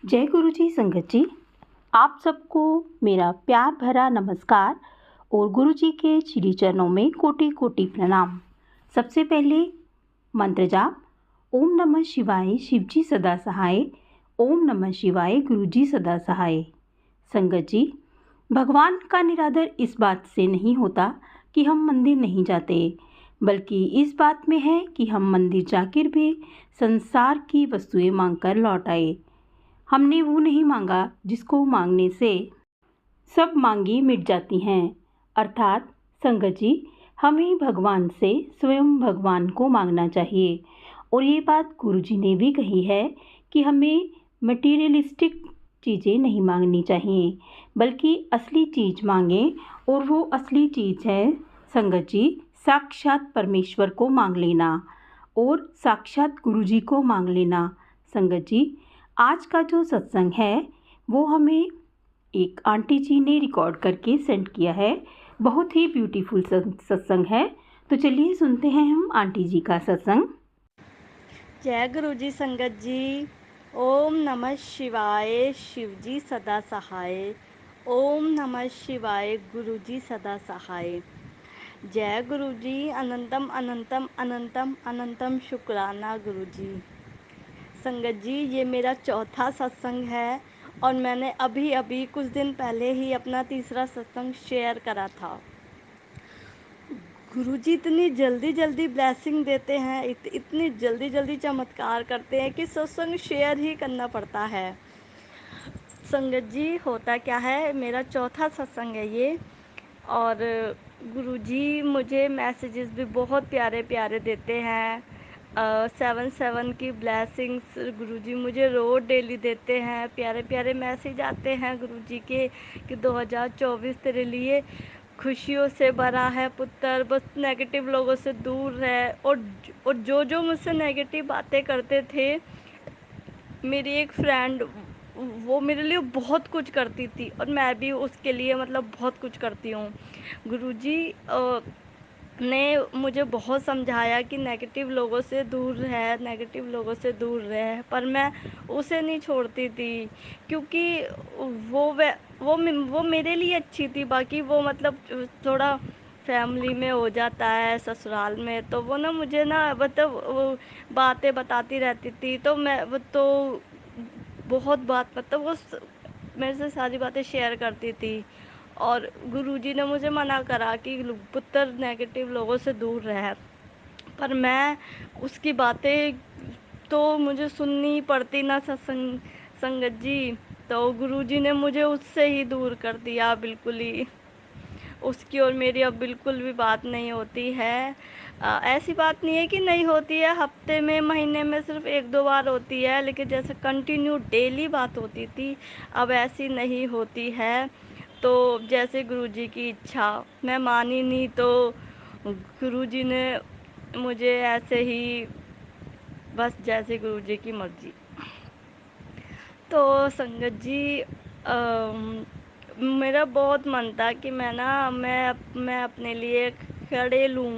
जय गुरु जी संगत जी, आप सबको मेरा प्यार भरा नमस्कार और गुरु जी के श्री चरणों में कोटि कोटि प्रणाम। सबसे पहले मंत्र जाप। ओम नमः शिवाय, शिव जी सदा सहाय। ओम नमः शिवाय, गुरु जी सदा सहाय। संगत जी, भगवान का निरादर इस बात से नहीं होता कि हम मंदिर नहीं जाते, बल्कि इस बात में है कि हम मंदिर जाकर भी संसार की वस्तुएं मांगकर लौट आए। हमने वो नहीं मांगा जिसको मांगने से सब मांगी मिट जाती हैं। अर्थात संगत जी, हमें भगवान से स्वयं भगवान को मांगना चाहिए। और ये बात गुरुजी ने भी कही है कि हमें मटीरियलिस्टिक चीज़ें नहीं मांगनी चाहिए, बल्कि असली चीज़ मांगें। और वो असली चीज़ है संगत जी, साक्षात परमेश्वर को मांग लेना और साक्षात गुरुजी को मांग लेना। संगत जी, आज का जो सत्संग है वो हमें एक आंटी जी ने रिकॉर्ड करके सेंड किया है। बहुत ही ब्यूटीफुल सत्संग है, तो चलिए सुनते हैं हम आंटी जी का सत्संग। जय गुरु जी संगत जी। ओम नमः शिवाय, शिव जी सदा सहाय। ओम नमः शिवाय, गुरु जी सदा सहाय। जय गुरु जी। अनंतम अनंतम अनंतम अनंतम शुक्राना गुरु जी। संगत जी, ये मेरा चौथा सत्संग है और मैंने अभी अभी कुछ दिन पहले ही अपना तीसरा सत्संग शेयर करा था। गुरुजी इतनी जल्दी जल्दी ब्लेसिंग देते हैं, इतनी जल्दी जल्दी चमत्कार करते हैं कि सत्संग शेयर ही करना पड़ता है। संगत जी, होता क्या है, मेरा चौथा सत्संग है ये, और गुरुजी मुझे मैसेजेस भी बहुत प्यारे प्यारे देते हैं। 7/7 की ब्लेसिंग्स गुरुजी मुझे रोज़ डेली देते हैं। प्यारे प्यारे मैसेज आते हैं गुरुजी के कि 2024 तेरे लिए खुशियों से भरा है पुत्र, बस नेगेटिव लोगों से दूर रहे। और जो जो मुझसे नेगेटिव बातें करते थे, मेरी एक फ्रेंड, वो मेरे लिए बहुत कुछ करती थी और मैं भी उसके लिए मतलब बहुत कुछ करती हूँ। गुरुजी ने मुझे बहुत समझाया कि नेगेटिव लोगों से दूर रह, नेगेटिव लोगों से दूर रह, पर मैं उसे नहीं छोड़ती थी, क्योंकि वो मेरे लिए अच्छी थी। बाकी वो मतलब थोड़ा फैमिली में हो जाता है, ससुराल में, तो वो ना मुझे ना मतलब वो बातें बताती रहती थी, तो मैं वो तो बहुत बात मतलब वो मेरे से सारी बातें शेयर करती थी। और गुरुजी ने मुझे मना करा कि पुत्र नेगेटिव लोगों से दूर रह, पर मैं उसकी बातें तो मुझे सुननी पड़ती ना सत्संग। संगत जी, तो गुरुजी ने मुझे उससे ही दूर कर दिया बिल्कुल ही। उसकी और मेरी अब बिल्कुल भी बात नहीं होती है। ऐसी बात नहीं है कि नहीं होती है, हफ्ते में महीने में सिर्फ 1-2 बार होती है, लेकिन जैसे कंटिन्यू डेली बात होती थी, अब ऐसी नहीं होती है। तो जैसे गुरुजी की इच्छा, मैं मानी नहीं तो गुरुजी ने मुझे ऐसे ही, बस जैसे गुरुजी की मर्जी। तो संगत जी, मेरा बहुत मन था कि मैं अपने लिए खड़े लूँ।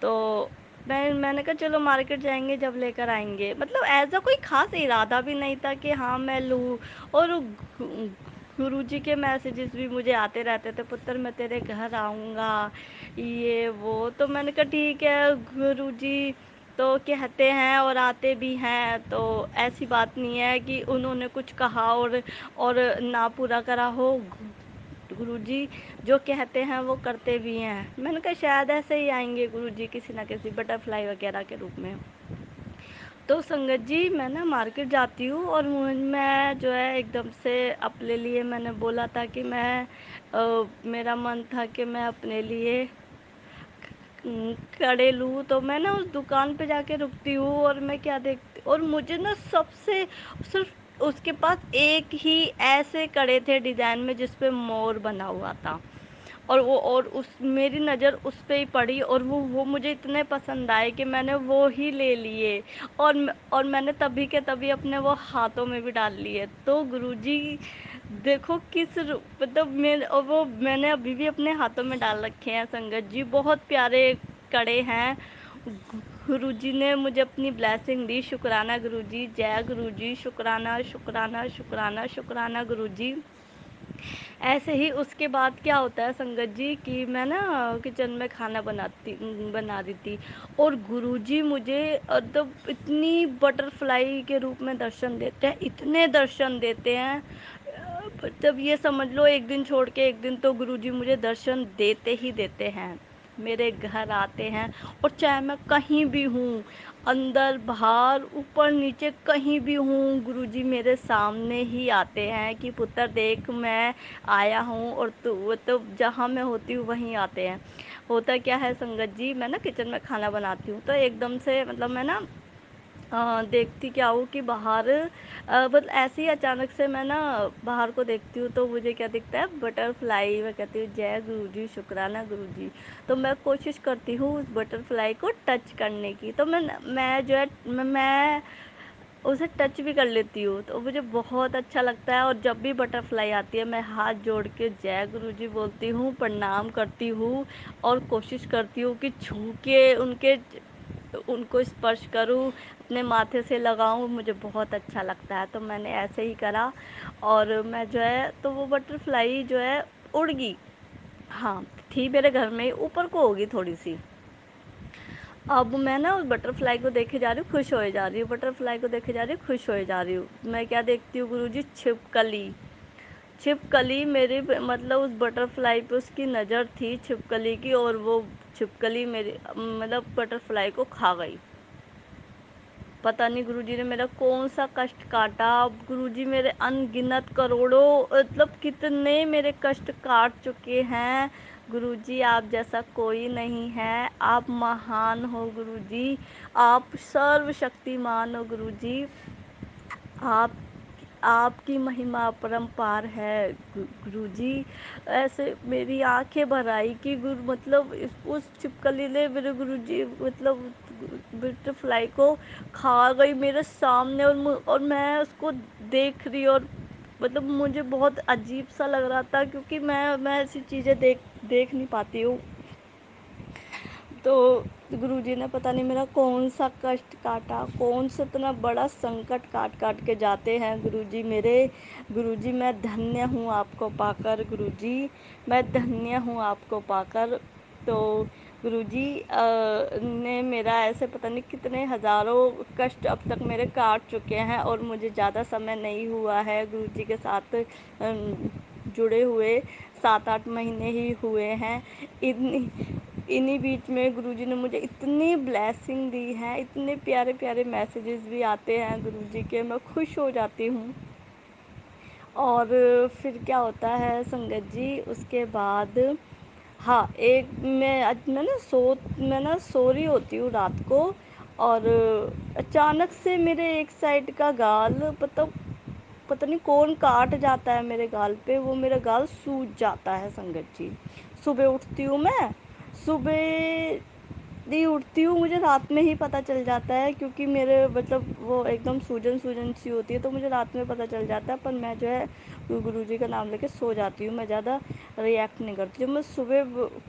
तो मैंने कहा चलो मार्केट जाएंगे, जब लेकर आएंगे, मतलब ऐसा कोई ख़ास इरादा भी नहीं था कि हाँ मैं लूँ। और गुरुजी के मैसेजेस भी मुझे आते रहते थे, पुत्र मैं तेरे घर आऊँगा, ये वो। तो मैंने कहा ठीक है, गुरुजी तो कहते हैं और आते भी हैं, तो ऐसी बात नहीं है कि उन्होंने कुछ कहा और ना पूरा करा हो। गुरुजी जो कहते हैं वो करते भी हैं। मैंने कहा शायद ऐसे ही आएंगे गुरुजी, किसी ना किसी बटरफ्लाई वगैरह के रूप में। तो संगत जी, मैं ना मार्केट जाती हूँ और मैं जो है एकदम से अपने लिए मैंने बोला था कि मेरा मन था कि मैं अपने लिए कड़े लूँ। तो मैं ना उस दुकान पे जाके रुकती हूँ और मैं क्या देखती, और मुझे ना सबसे सिर्फ उसके पास एक ही ऐसे कड़े थे डिज़ाइन में जिस पे मोर बना हुआ था, और उस मेरी नज़र उस पे ही पड़ी, और वो मुझे इतने पसंद आए कि मैंने वो ही ले लिए। और मैंने तभी के तभी अपने वो हाथों में भी डाल लिए। तो गुरुजी देखो किस मतलब और वो मैंने अभी भी अपने हाथों में डाल रखे हैं। संगत जी, बहुत प्यारे कड़े हैं। गुरुजी ने मुझे अपनी ब्लेसिंग दी। शुक्राना गुरुजी, जय गुरुजी, शुक्राना शुक्राना शुक्राना शुक्राना गुरुजी। ऐसे ही उसके बाद क्या होता है संगत जी कि मैं ना किचन में खाना बना रही थी, और गुरुजी मुझे मतलब इतनी बटरफ्लाई के रूप में दर्शन देते हैं, इतने दर्शन देते हैं, मतलब ये समझ लो एक दिन छोड़ के एक दिन तो गुरुजी मुझे दर्शन देते ही देते हैं। मेरे घर आते हैं, और चाहे मैं कहीं भी हूँ, अंदर बाहर ऊपर नीचे कहीं भी हूँ, गुरुजी मेरे सामने ही आते हैं कि पुत्र देख मैं आया हूँ, और वो तो जहाँ मैं होती हूँ वहीं आते हैं। होता क्या है संगत जी, मैं ना किचन में खाना बनाती हूँ, तो एकदम से मतलब मैं ना देखती क्या हूँ कि बाहर मतलब ऐसे ही अचानक से मैं ना बाहर को देखती हूँ, तो मुझे क्या दिखता है, बटरफ्लाई। मैं कहती हूँ जय गुरुजी, शुक्राना गुरुजी। तो मैं कोशिश करती हूँ उस बटरफ्लाई को टच करने की, तो मैं जो है मैं उसे टच भी कर लेती हूँ, तो मुझे बहुत अच्छा लगता है। और जब भी बटरफ्लाई आती है, मैं हाथ जोड़ के जय गुरुजी बोलती हूँ, प्रणाम करती हूँ, और कोशिश करती हूँ कि छू के उनको स्पर्श करूँ, अपने माथे से लगाऊँ, मुझे बहुत अच्छा लगता है। तो मैंने ऐसे ही करा, और मैं जो है तो वो बटरफ्लाई जो है उड़ गई। हाँ, थी मेरे घर में ही, ऊपर को होगी थोड़ी-सी। अब मैं ना उस बटरफ्लाई को देखे जा रही हूँ, खुश होए जा रही हूँ, बटरफ्लाई को देखे जा रही हूँ, खुश होए जा रही हूँ। मैं क्या देखती हूँ गुरुजी, छिपकली। छिपकली मेरे मतलब उस बटरफ्लाई पे उसकी नज़र थी छिपकली की, और वो छिपकली मेरी मतलब बटरफ्लाई को खा गई। पता नहीं गुरुजी ने मेरा कौन सा कष्ट काटा। अब गुरुजी मेरे अनगिनत करोड़ों मतलब कितने मेरे कष्ट काट चुके हैं। गुरुजी आप जैसा कोई नहीं है, आप महान हो गुरुजी, आप सर्वशक्तिमान हो गुरुजी, आप आपकी महिमा अपरंपार है गुरुजी। ऐसे मेरी आंखें भर आई कि गुरु मतलब उस छिपकली ने मेरे गुरुजी मतलब बटरफ्लाई को खा गई मेरे सामने, और मैं उसको देख रही, और मतलब मुझे बहुत अजीब सा लग रहा था, क्योंकि मैं ऐसी चीज़ें देख नहीं पाती हूँ। तो गुरुजी ने पता नहीं मेरा कौन सा कष्ट काटा, कौन सा इतना बड़ा संकट काट काट के जाते हैं गुरुजी मेरे। गुरुजी मैं धन्य हूँ आपको पाकर गुरुजी, मैं धन्य हूँ आपको पाकर। तो गुरुजी ने मेरा ऐसे पता नहीं कितने हज़ारों कष्ट अब तक मेरे काट चुके हैं, और मुझे ज़्यादा समय नहीं हुआ है गुरुजी के साथ जुड़े हुए, 7-8 महीने ही हुए हैं। इन्हीं बीच में गुरुजी ने मुझे इतनी ब्लेसिंग दी है, इतने प्यारे प्यारे मैसेजेस भी आते हैं गुरुजी के, मैं खुश हो जाती हूँ। और फिर क्या होता है संगत जी उसके बाद, हाँ, एक मैं ना सो रही होती हूँ रात को, और अचानक से मेरे एक साइड का गाल पता नहीं कौन काट जाता है मेरे गाल पे, वो मेरा गाल सूज जाता है संगत जी। सुबह उठती हूँ मैं, सुबह नहीं उठती हूँ, मुझे रात में ही पता चल जाता है, क्योंकि मेरे मतलब वो एकदम सूजन सूजन सी होती है, तो मुझे रात में पता चल जाता है। पर मैं जो है गुरुजी का नाम लेके सो जाती हूँ, मैं ज़्यादा रिएक्ट नहीं करती। जब मैं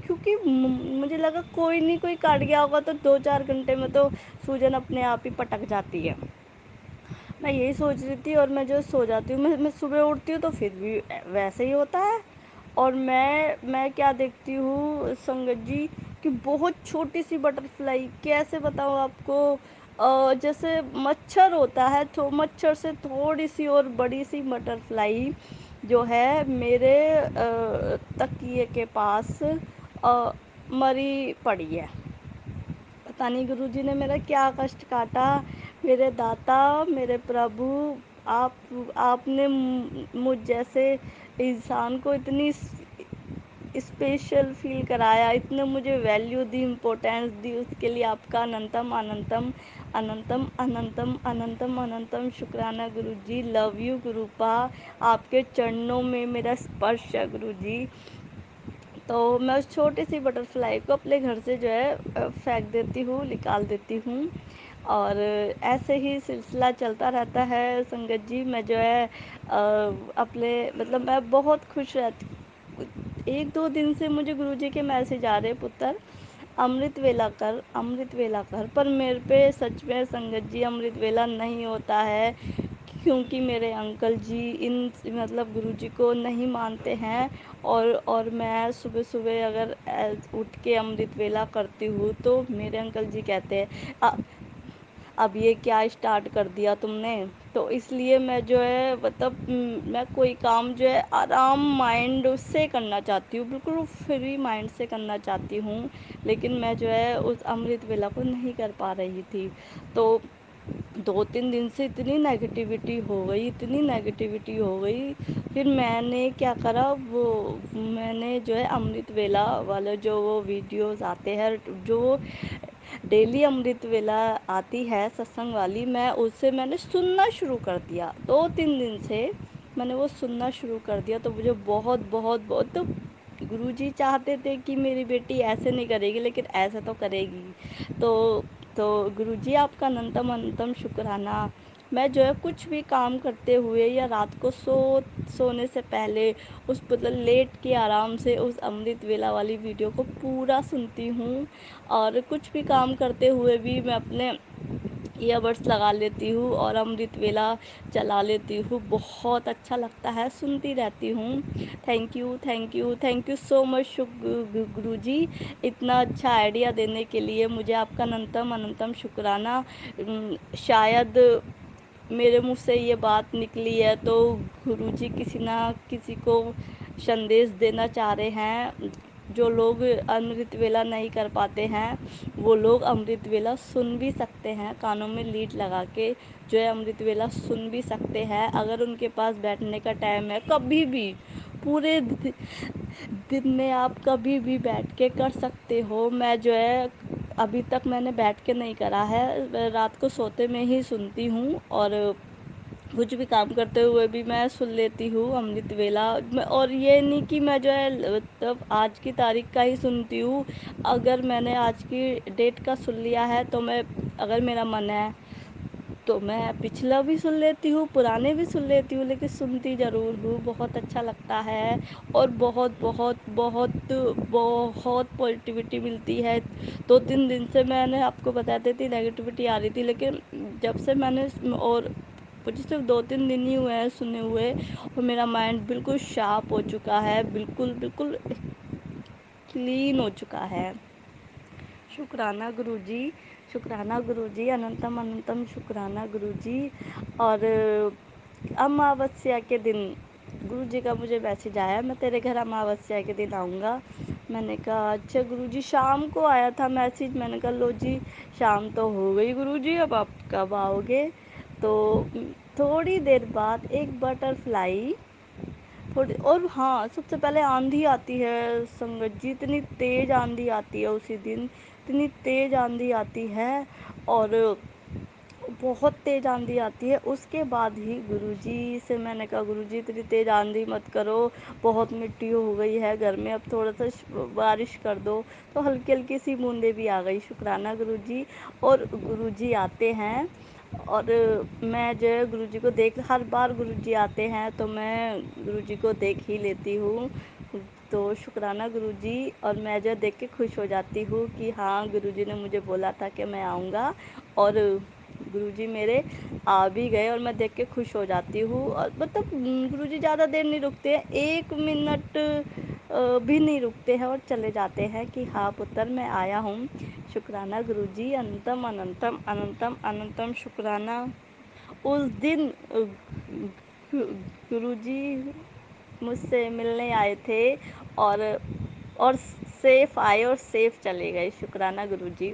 क्योंकि मुझे लगा कोई नहीं, कोई काट गया होगा तो 2-4 घंटे में तो सूजन अपने आप ही पटक जाती है, मैं यही सोच रही थी। और मैं जो सो जाती हूँ, मैं सुबह उठती हूँ तो फिर भी वैसे ही होता है। और मैं क्या देखती हूँ संगत जी कि बहुत छोटी सी बटरफ्लाई, कैसे बताऊँ आपको, जैसे मच्छर होता है तो मच्छर से थोड़ी सी और बड़ी सी बटरफ्लाई जो है मेरे तकिए के पास मरी पड़ी है। पता नहीं गुरुजी ने मेरा क्या कष्ट काटा। मेरे दाता, मेरे प्रभु, आप आपने मुझ जैसे इंसान को इतनी स्पेशल फील कराया, इतने मुझे वैल्यू दी, इम्पोर्टेंस दी, उसके लिए आपका अनंतम अनंतम अनंतम अनंतम अनंतम अनंतम शुक्राना गुरुजी। लव यू गुरुपा, आपके चरणों में मेरा स्पर्श है गुरुजी। तो मैं उस छोटी सी बटरफ्लाई को अपने घर से जो है फेंक देती हूँ, निकाल देती हूँ, और ऐसे ही सिलसिला चलता रहता है संगत जी। मैं जो है अपने मतलब मैं बहुत खुश रहती, 1-2 दिन से मुझे गुरुजी के मैसेज आ रहे पुत्र, अमृत वेला कर। पर मेरे पे सच में संगत जी अमृत वेला नहीं होता है, क्योंकि मेरे अंकल जी इन मतलब गुरुजी को नहीं मानते हैं। और मैं सुबह सुबह अगर उठ के अमृत वेला करती हूँ तो मेरे अंकल जी कहते हैं, अब ये क्या स्टार्ट कर दिया तुमने। तो इसलिए मैं जो है मतलब मैं कोई काम जो है आराम माइंड से करना चाहती हूँ, बिल्कुल फ्री माइंड से करना चाहती हूँ। लेकिन मैं जो है उस अमृत वेला को नहीं कर पा रही थी। तो 2-3 दिन से इतनी नेगेटिविटी हो गई, इतनी नेगेटिविटी हो गई। फिर मैंने क्या करा, वो मैंने जो है अमृत वेला वाले जो वो वीडियोस आते हैं, जो डेली अमृत वेला आती है सत्संग वाली, मैंने सुनना शुरू कर दिया। 2-3 दिन से मैंने वो सुनना शुरू कर दिया। तो मुझे बहुत बहुत बहुत तो गुरुजी चाहते थे कि मेरी बेटी ऐसे नहीं करेगी, लेकिन ऐसे तो करेगी। तो गुरुजी आपका अनंतम अनंतम शुक्राना। मैं जो है कुछ भी काम करते हुए या रात को सोने से पहले उस मतलब लेट के आराम से उस अमृत वेला वाली वीडियो को पूरा सुनती हूँ। और कुछ भी काम करते हुए भी मैं अपने ईयरबड्स लगा लेती हूँ और अमृत वेला चला लेती हूँ। बहुत अच्छा लगता है, सुनती रहती हूँ। Thank you, thank you, thank you so much Guruji, इतना अच्छा आइडिया देने के लिए। मुझे आपका अनंतम अनंतम शुक्राना। शायद मेरे मुँह से ये बात निकली है तो गुरुजी किसी ना किसी को संदेश देना चाह रहे हैं। जो लोग अमृत वेला नहीं कर पाते हैं, वो लोग अमृत वेला सुन भी सकते हैं, कानों में लीड लगा के जो है अमृत वेला सुन भी सकते हैं। अगर उनके पास बैठने का टाइम है, कभी भी पूरे दिन में आप कभी भी बैठ के कर सकते हो। मैं जो है अभी तक मैंने बैठ के नहीं करा है, रात को सोते में ही सुनती हूँ। और कुछ भी काम करते हुए भी मैं सुन लेती हूँ अमृत वेला। और ये नहीं कि मैं जो है मतलब आज की तारीख का ही सुनती हूँ। अगर मैंने आज की डेट का सुन लिया है तो मैं, अगर मेरा मन है तो मैं पिछला भी सुन लेती हूँ, पुराने भी सुन लेती हूँ, लेकिन सुनती ज़रूर हूँ। बहुत अच्छा लगता है और बहुत बहुत बहुत बहुत पॉजिटिविटी मिलती है। 2-3 दिन से मैंने आपको बताते थी नेगेटिविटी आ रही थी, लेकिन जब से मैंने और मुझे सिर्फ 2-3 दिन ही हुए हैं सुने हुए, और मेरा माइंड बिल्कुल शार्प हो चुका है, बिल्कुल बिल्कुल क्लीन हो चुका है। शुक्राना गुरुजी, शुक्राना गुरुजी, अनंतम अनंतम शुक्राना गुरुजी। और अमावस्या के दिन गुरुजी का मुझे मैसेज आया, मैं तेरे घर अमावस्या के दिन आऊँगा। मैंने कहा अच्छा गुरुजी। शाम को आया था मैसेज, मैंने कहा लो जी शाम तो हो गई गुरुजी, अब आप कब आओगे। तो थोड़ी देर बाद एक बटरफ्लाई थोड़ी, और हाँ सबसे पहले आंधी आती है संगत जी, इतनी तेज़ आंधी आती है उसी दिन, इतनी तेज़ आंधी आती है। और बहुत तेज़ आंधी आती है। उसके बाद ही गुरुजी से मैंने कहा गुरुजी इतनी तेज़ आंधी मत करो, बहुत मिट्टी हो गई है घर में, अब थोड़ा सा बारिश कर दो। तो हल्की हल्की सी बूंदें भी आ गई। शुक्राना गुरुजी। और गुरुजी आते हैं और मैं जो है गुरुजी को देख, हर बार गुरुजी आते हैं तो मैं गुरुजी को देख ही लेती हूँ। तो शुक्राना गुरुजी। और मैं जो देख के खुश हो जाती हूँ कि हाँ गुरुजी ने मुझे बोला था कि मैं आऊँगा, और गुरुजी मेरे आ भी गए। और मैं देख के खुश हो जाती हूँ। और मतलब गुरुजी ज़्यादा देर नहीं रुकते हैं, 1 मिनट भी नहीं रुकते हैं और चले जाते हैं कि हाँ पुत्र मैं आया हूँ। शुक्राना गुरुजी, अनंतम अनंतम अनंतम अनंतम शुक्राना। उस दिन गुरुजी मुझसे मिलने आए थे, और और सेफ आए और सेफ चले गए। शुक्राना गुरुजी।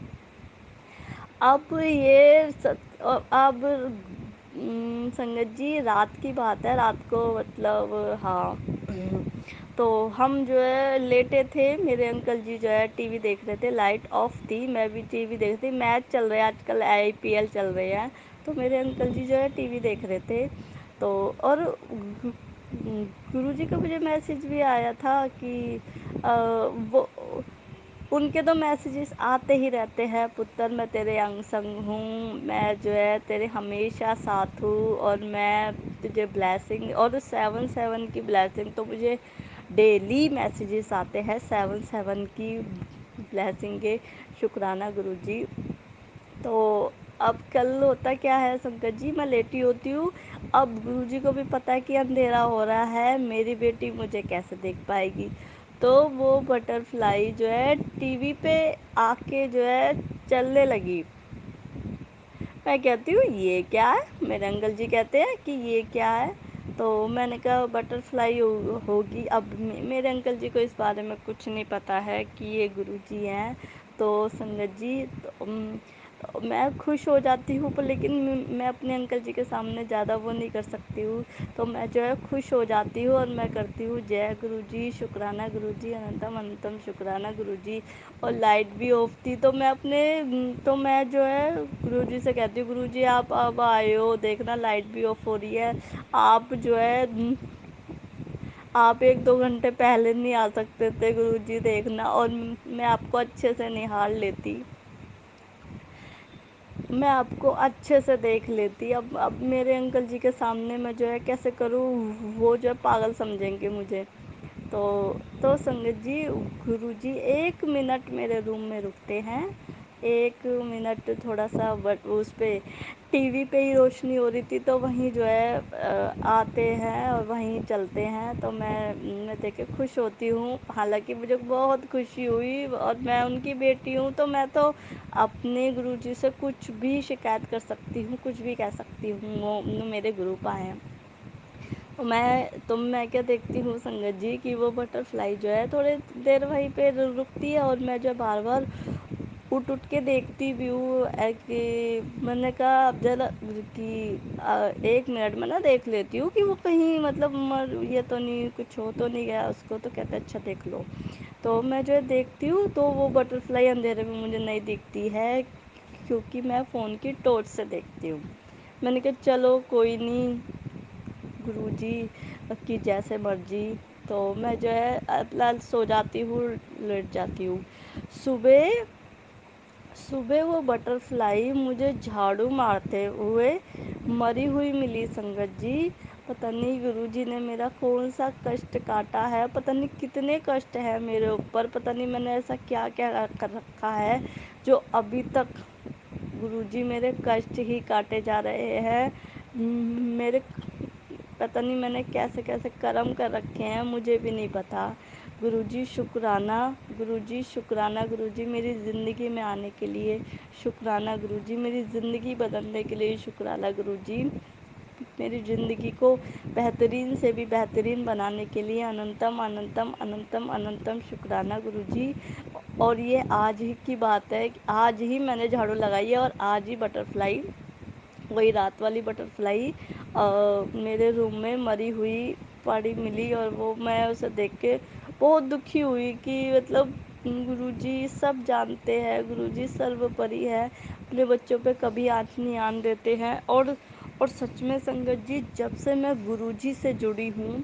अब ये अब संगत जी रात की बात है, रात को मतलब हाँ तो हम जो है लेटे थे, मेरे अंकल जी जो है टीवी देख रहे थे, लाइट ऑफ थी, मैं भी टीवी देख रही थी। मैच चल रहा है आजकल, आईपीएल चल रहे हैं, तो मेरे अंकल जी जो है टीवी देख रहे थे। तो और गुरुजी का मुझे मैसेज भी आया था कि वो उनके तो मैसेजेस आते ही रहते हैं, पुत्र मैं तेरे अंग संग हूँ, मैं जो है तेरे हमेशा साथ हूँ, और मैं तुझे ब्लेसिंग, और 7-7 की ब्लेसिंग तो मुझे डेली मैसेजेस आते हैं 7-7 की ब्लेसिंग के शुक्राना गुरुजी। तो अब कल होता क्या है संकट जी, मैं लेटी होती हूँ। अब गुरुजी को भी पता है कि अंधेरा हो रहा है, मेरी बेटी मुझे कैसे देख पाएगी। तो वो बटरफ्लाई जो है टीवी पे आके जो है चलने लगी। मैं कहती हूँ ये क्या है, मेरे अंकल जी कहते हैं कि ये क्या है। तो मैंने कहा बटरफ्लाई होगी। अब मेरे अंकल जी को इस बारे में कुछ नहीं पता है कि ये गुरुजी हैं। तो संगत जी, तो मैं खुश हो जाती हूँ, पर लेकिन मैं अपने अंकल जी के सामने ज़्यादा वो नहीं कर सकती हूँ। तो मैं जो है खुश हो जाती हूँ और मैं करती हूँ जय गुरुजी, शुक्राना गुरुजी, अनंतम अनंतम शुक्राना गुरुजी। और लाइट भी ऑफ थी, तो तो मैं जो है गुरुजी से कहती हूँ, गुरुजी आप अब आए हो, देखना लाइट भी ऑफ हो रही है। आप जो है आप 1-2 घंटे पहले नहीं आ सकते थे गुरुजी, देखना। और मैं आपको अच्छे से निहार लेती, मैं आपको अच्छे से देख लेती। अब मेरे अंकल जी के सामने मैं जो है कैसे करूँ, वो जो है पागल समझेंगे मुझे। तो तो संगत जी, गुरुजी 1 मिनट मेरे रूम में रुकते हैं। 1 मिनट थोड़ा सा, बट उस पे टीवी पे ही रोशनी हो रही थी, तो वहीं जो है आते हैं और वहीं चलते हैं। तो मैं देख के खुश होती हूँ, हालांकि मुझे बहुत खुशी हुई। और मैं उनकी बेटी हूँ, तो मैं तो अपने गुरुजी से कुछ भी शिकायत कर सकती हूँ, कुछ भी कह सकती हूँ। वो मेरे गुरु पाए हैं। मैं क्या देखती हूँ संगत जी कि वो बटरफ्लाई जो है थोड़ी देर वहीं पे रुकती है, और मैं जो बार बार उठ उठ के देखती भी हूँ। कि मैंने कहा अब जरा कि 1 मिनट में ना देख लेती हूँ कि वो कहीं मतलब मर ये तो नहीं, कुछ हो तो नहीं गया उसको। तो कहते अच्छा देख लो। तो मैं जो है देखती हूँ, तो वो बटरफ्लाई अंधेरे में मुझे नहीं दिखती है, क्योंकि मैं फ़ोन की टॉर्च से देखती हूँ। मैंने कहा चलो कोई नहीं, गुरुजी की जैसे मर्जी। तो मैं जो है अपना सो जाती हूँ, लेट जाती हूँ। सुबह सुबह वो बटरफ्लाई मुझे झाड़ू मारते हुए मरी हुई मिली संगत जी। पता नहीं गुरुजी ने मेरा कौन सा कष्ट काटा है, पता नहीं कितने कष्ट है मेरे ऊपर, पता नहीं मैंने ऐसा क्या क्या कर रखा है जो अभी तक गुरुजी मेरे कष्ट ही काटे जा रहे हैं। मेरे पता नहीं मैंने कैसे कैसे कर्म कर रखे हैं, मुझे भी नहीं पता। गुरुजी शुक्राना, गुरुजी शुक्राना, गुरुजी मेरी ज़िंदगी में आने के लिए शुक्राना, गुरुजी मेरी ज़िंदगी बदलने के लिए शुक्राना, गुरुजी मेरी ज़िंदगी को बेहतरीन से भी बेहतरीन बनाने के लिए अनंतम अनंतम अनंतम अनंतम शुक्राना गुरुजी। और ये आज ही की बात है, आज ही मैंने झाड़ू लगाई है, और आज ही बटरफ्लाई, वही रात वाली बटरफ्लाई मेरे रूम में मरी हुई पड़ी मिली। और वो मैं उसे देख के बहुत दुखी हुई कि मतलब गुरुजी सब जानते हैं, गुरुजी सर्वोपरि है, अपने बच्चों पे कभी आँच नहीं आन देते हैं। और सच में संगत जी, जब से मैं गुरुजी से जुड़ी हूँ,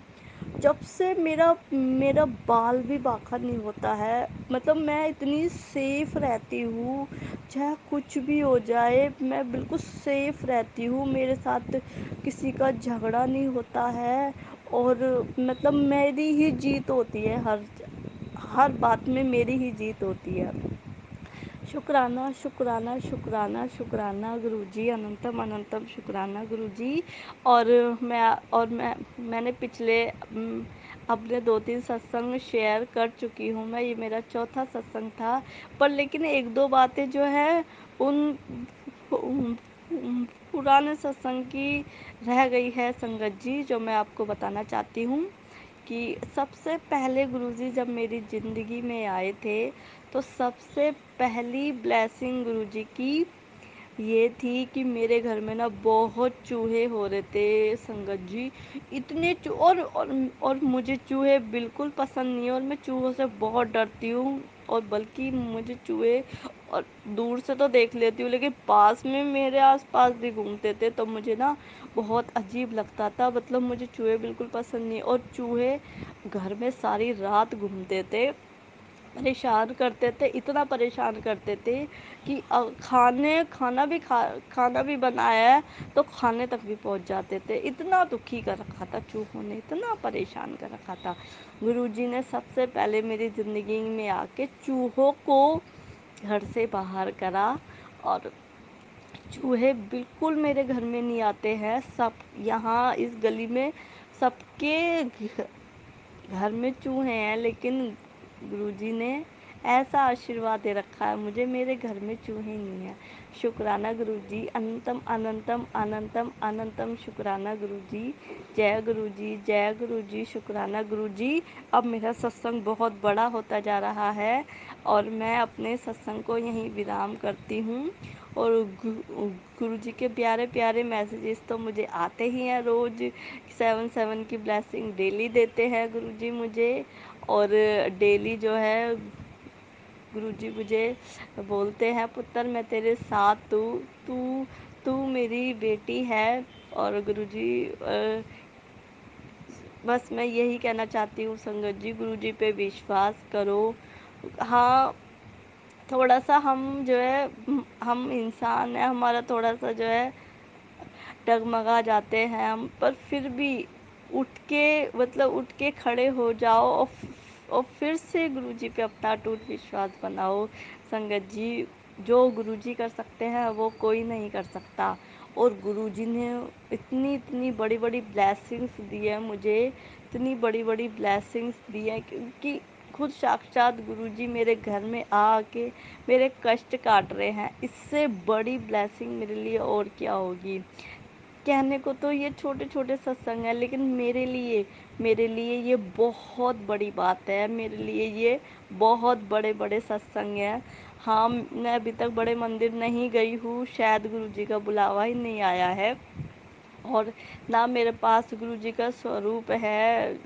जब से मेरा मेरा बाल भी बांका नहीं होता है। मतलब मैं इतनी सेफ रहती हूँ, चाहे कुछ भी हो जाए मैं बिल्कुल सेफ रहती हूँ, मेरे साथ किसी का झगड़ा नहीं होता है। और मतलब मेरी ही जीत होती है, हर हर बात में मेरी ही जीत होती है। शुक्राना शुक्राना शुक्राना शुक्राना गुरुजी, अनंतम अनंतम शुक्राना गुरुजी। और मैंने पिछले अपने 2-3 सत्संग शेयर कर चुकी हूँ मैं, ये मेरा चौथा सत्संग था। पर लेकिन 1-2 बातें जो है उन पुराने सत्संग की रह गई है संगत जी, जो मैं आपको बताना चाहती हूँ। कि सबसे पहले गुरुजी जब मेरी ज़िंदगी में आए थे, तो सबसे पहली ब्लेसिंग गुरुजी की ये थी कि मेरे घर में ना बहुत चूहे हो रहे थे संगत जी। इतने और मुझे चूहे बिल्कुल पसंद नहीं है, और मैं चूहों से बहुत डरती हूँ। और बल्कि मुझे चूहे, और दूर से तो देख लेती हूँ, लेकिन पास में मेरे आसपास भी घूमते थे तो मुझे ना बहुत अजीब लगता था। मतलब मुझे चूहे बिल्कुल पसंद नहीं, और चूहे घर में सारी रात घूमते थे। परेशान करते थे, इतना परेशान करते थे कि खाना भी बनाया है तो खाने तक भी पहुंच जाते थे। इतना दुखी कर रखा था चूहों ने, इतना परेशान कर रखा था। गुरुजी ने सबसे पहले मेरी ज़िंदगी में आके चूहों को घर से बाहर करा, और चूहे बिल्कुल मेरे घर में नहीं आते हैं। सब यहाँ इस गली में सबके घर में चूहे हैं, लेकिन गुरुजी ने ऐसा आशीर्वाद दे रखा है मुझे, मेरे घर में चूहे नहीं है। शुक्राना गुरुजी, अनंतम अनंतम अनंतम अनंतम शुक्राना गुरुजी। जय गुरुजी, जय गुरुजी, शुक्राना गुरुजी। अब मेरा सत्संग बहुत बड़ा होता जा रहा है और मैं अपने सत्संग को यहीं विराम करती हूँ। और गुरुजी के प्यारे प्यारे मैसेजेस तो मुझे आते ही हैं रोज़। 7 की ब्लेसिंग डेली देते हैं गुरुजी मुझे। और डेली जो है गुरुजी मुझे बोलते हैं, पुत्र मैं तेरे साथ हूँ, तू तू मेरी बेटी है। और गुरुजी बस मैं यही कहना चाहती हूँ संगत जी, गुरुजी पे विश्वास करो। हाँ, थोड़ा सा हम जो है, हम इंसान हैं, हमारा थोड़ा सा जो है डगमगा जाते हैं हम, पर फिर भी उठ के उठ के खड़े हो जाओ और फिर से गुरुजी पे अपना अटूट विश्वास बनाओ। संगत जी, जो गुरुजी कर सकते हैं वो कोई नहीं कर सकता। और गुरुजी ने इतनी इतनी बड़ी बड़ी ब्लेसिंग्स दी है मुझे, इतनी बड़ी बड़ी ब्लेसिंग्स दी है, क्योंकि खुद साक्षात गुरुजी मेरे घर में आके मेरे कष्ट काट रहे हैं। इससे बड़ी ब्लेसिंग मेरे लिए और क्या होगी। कहने को तो ये छोटे छोटे सत्संग हैं, लेकिन मेरे लिए ये बहुत बड़ी बात है। मेरे लिए ये बहुत बड़े बड़े सत्संग हैं। हाँ, मैं अभी तक बड़े मंदिर नहीं गई हूँ, शायद गुरुजी का बुलावा ही नहीं आया है, और ना मेरे पास गुरुजी का स्वरूप है।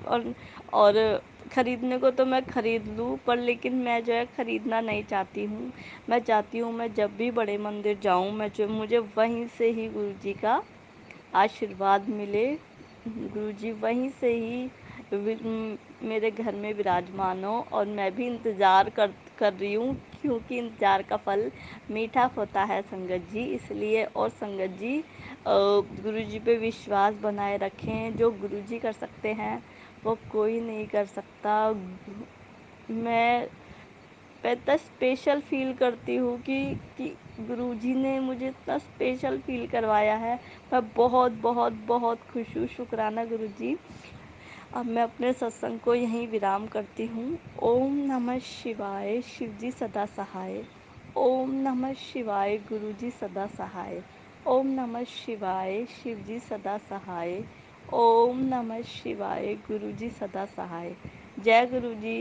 और और खरीदने को तो मैं खरीद लूँ, पर लेकिन मैं जो है खरीदना नहीं चाहती हूँ। मैं चाहती हूँ मैं जब भी बड़े मंदिर जाऊँ, मुझे वहीं से ही गुरुजी का आशीर्वाद मिले। गुरुजी वहीं से ही मेरे घर में विराजमान हो, और मैं भी इंतज़ार कर रही हूँ, क्योंकि इंतज़ार का फल मीठा होता है संगत जी। इसलिए और संगत जी, गुरुजी पे विश्वास बनाए रखें। जो गुरुजी कर सकते हैं वो कोई नहीं कर सकता। मैं मैं इतना स्पेशल फ़ील करती हूँ कि गुरुजी ने मुझे इतना स्पेशल फ़ील करवाया है। मैं बहुत बहुत बहुत खुश हूँ। शुक्राना गुरुजी। अब मैं अपने सत्संग को यहीं विराम करती हूँ। ओम नमः शिवाय, शिव जी सदा सहाय। ओम नमः शिवाय, गुरु जी सदा सहाय। ओम नमः शिवाय, शिव जी सदा सहाय। ओम नमः शिवाय, गुरु जी सदा सहाय। जय गुरु जी।